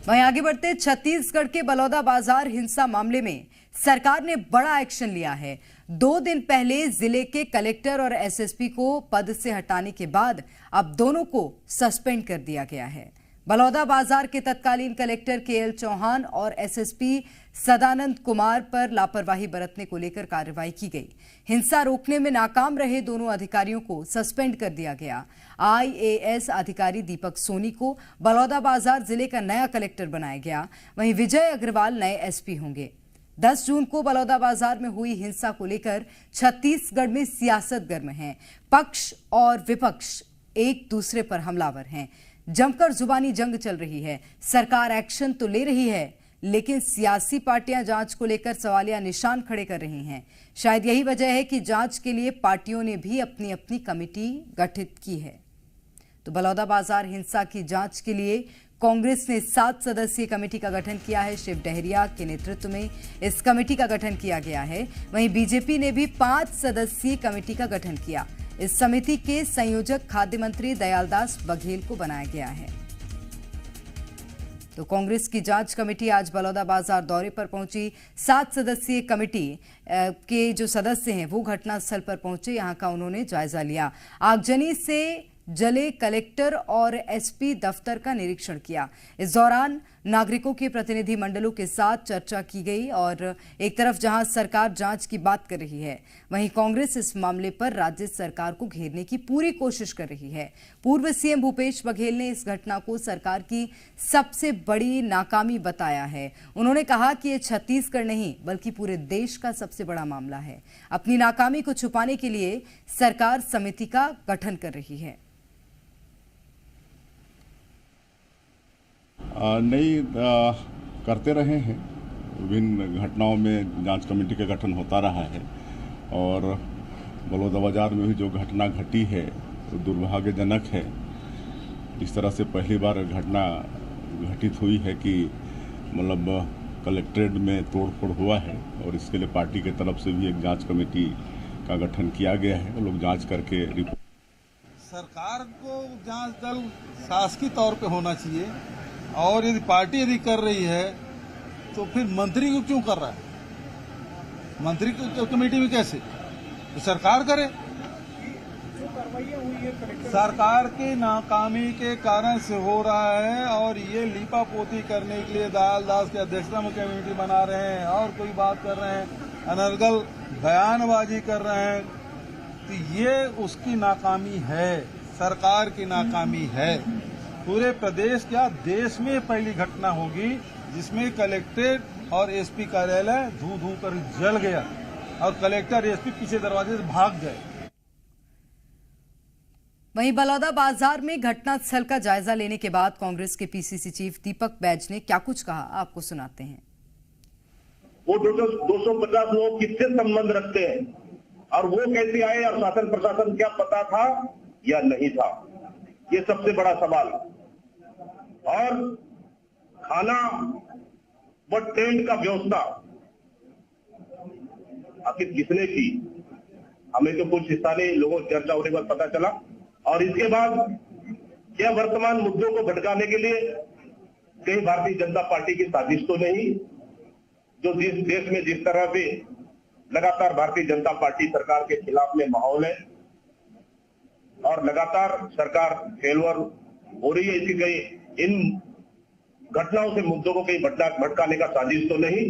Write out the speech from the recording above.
वहीं आगे बढ़ते छत्तीसगढ़ के बलौदा बाजार हिंसा मामले में सरकार ने बड़ा एक्शन लिया है। 2 दिन पहले जिले के कलेक्टर और एसएसपी को पद से हटाने के बाद अब दोनों को सस्पेंड कर दिया गया है। बलौदा बाजार के तत्कालीन कलेक्टर केएल चौहान और एसएसपी सदानंद कुमार पर लापरवाही बरतने को लेकर कार्रवाई की गई। हिंसा रोकने में नाकाम रहे दोनों अधिकारियों को सस्पेंड कर दिया गया। आईएएस अधिकारी दीपक सोनी को बलौदा बाजार जिले का नया कलेक्टर बनाया गया। वहीं विजय अग्रवाल नए एसपी होंगे। 10 जून को बलौदा बाजार में हुई हिंसा को लेकर छत्तीसगढ़ में सियासत गर्म है। पक्ष और विपक्ष एक दूसरे पर हमलावर हैं। जमकर जुबानी जंग चल रही है। सरकार एक्शन तो ले रही है, लेकिन सियासी पार्टियां जांच को लेकर सवालिया निशान खड़े कर रही हैं। शायद यही वजह है कि जांच के लिए पार्टियों ने भी अपनी अपनी कमेटी गठित की है। तो बलौदा बाजार हिंसा की जांच के लिए कांग्रेस ने 7 सदस्यीय कमेटी का गठन किया है। शिव डहरिया के नेतृत्व में इस कमेटी का गठन किया गया है। वहीं बीजेपी ने भी 5 सदस्यीय कमेटी का गठन किया। इस समिति के संयोजक खाद्य मंत्री दयालदास बघेल को बनाया गया है। तो कांग्रेस की जांच कमेटी आज बलौदा बाजार दौरे पर पहुंची। 7 सदस्यीय कमेटी के जो सदस्य हैं वो घटनास्थल पर पहुंचे। यहां का उन्होंने जायजा लिया। आगजनी से जले कलेक्टर और एसपी दफ्तर का निरीक्षण किया। इस दौरान नागरिकों के प्रतिनिधि मंडलों के साथ चर्चा की गई और एक तरफ जहां सरकार जांच की बात कर रही है, वहीं कांग्रेस इस मामले पर राज्य सरकार को घेरने की पूरी कोशिश कर रही है। पूर्व सीएम भूपेश बघेल ने इस घटना को सरकार की सबसे बड़ी नाकामी बताया है। उन्होंने कहा कि ये छत्तीसगढ़ नहीं बल्कि पूरे देश का सबसे बड़ा मामला है। अपनी नाकामी को छुपाने के लिए सरकार समिति का गठन कर रही है। नहीं करते रहे हैं। विभिन्न घटनाओं में जांच कमेटी का गठन होता रहा है और बलौदा बाजार में भी जो घटना घटी है तो दुर्भाग्यजनक है। इस तरह से पहली बार घटना घटित हुई है कि मतलब कलेक्ट्रेट में तोड़फोड़ हुआ है और इसके लिए पार्टी की तरफ से भी एक जांच कमेटी का गठन किया गया है। वो लोग जांच करके रिपोर्ट। सरकार को जांच दल शासकीय तौर पे होना चाहिए और यदि पार्टी यदि कर रही है तो फिर मंत्री को क्यों कर रहा है? मंत्री की कमेटी में कैसे? तो सरकार करे। सरकार की नाकामी के कारण से हो रहा है और ये लीपापोती करने के लिए दयालदास की अध्यक्षता में कमेटी बना रहे हैं और कोई बात कर रहे हैं, अनर्गल बयानबाजी कर रहे हैं। तो ये उसकी नाकामी है, सरकार की नाकामी है। पूरे प्रदेश क्या देश में पहली घटना होगी जिसमें कलेक्ट्रेट और एसपी कार्यालय धू धू कर जल गया और कलेक्टर एसपी पीछे दरवाजे से भाग गए। वहीं बलौदा बाजार में घटनास्थल का जायजा लेने के बाद कांग्रेस के पीसीसी चीफ दीपक बैज ने क्या कुछ कहा, आपको सुनाते हैं। वो 250 लोग किससे संबंध रखते हैं और वो कैसे आए और शासन प्रशासन क्या पता था या नहीं था, ये सबसे बड़ा सवाल। और खाना व टेंट का व्यवस्था आखिर किसने की, हमें तो कुछ स्थानीय लोगों से चर्चा होने के बाद पता चला। और इसके बाद क्या वर्तमान मुद्दों को भटकाने के लिए कहीं भारतीय जनता पार्टी की साजिश तो नहीं, जो जिस देश में जिस तरह से लगातार भारतीय जनता पार्टी सरकार के खिलाफ में माहौल है और लगातार सरकार फेलवर हो रही है, इसकी कहीं इन घटनाओं से मुद्दों को कहीं भटकाने का साजिश तो नहीं।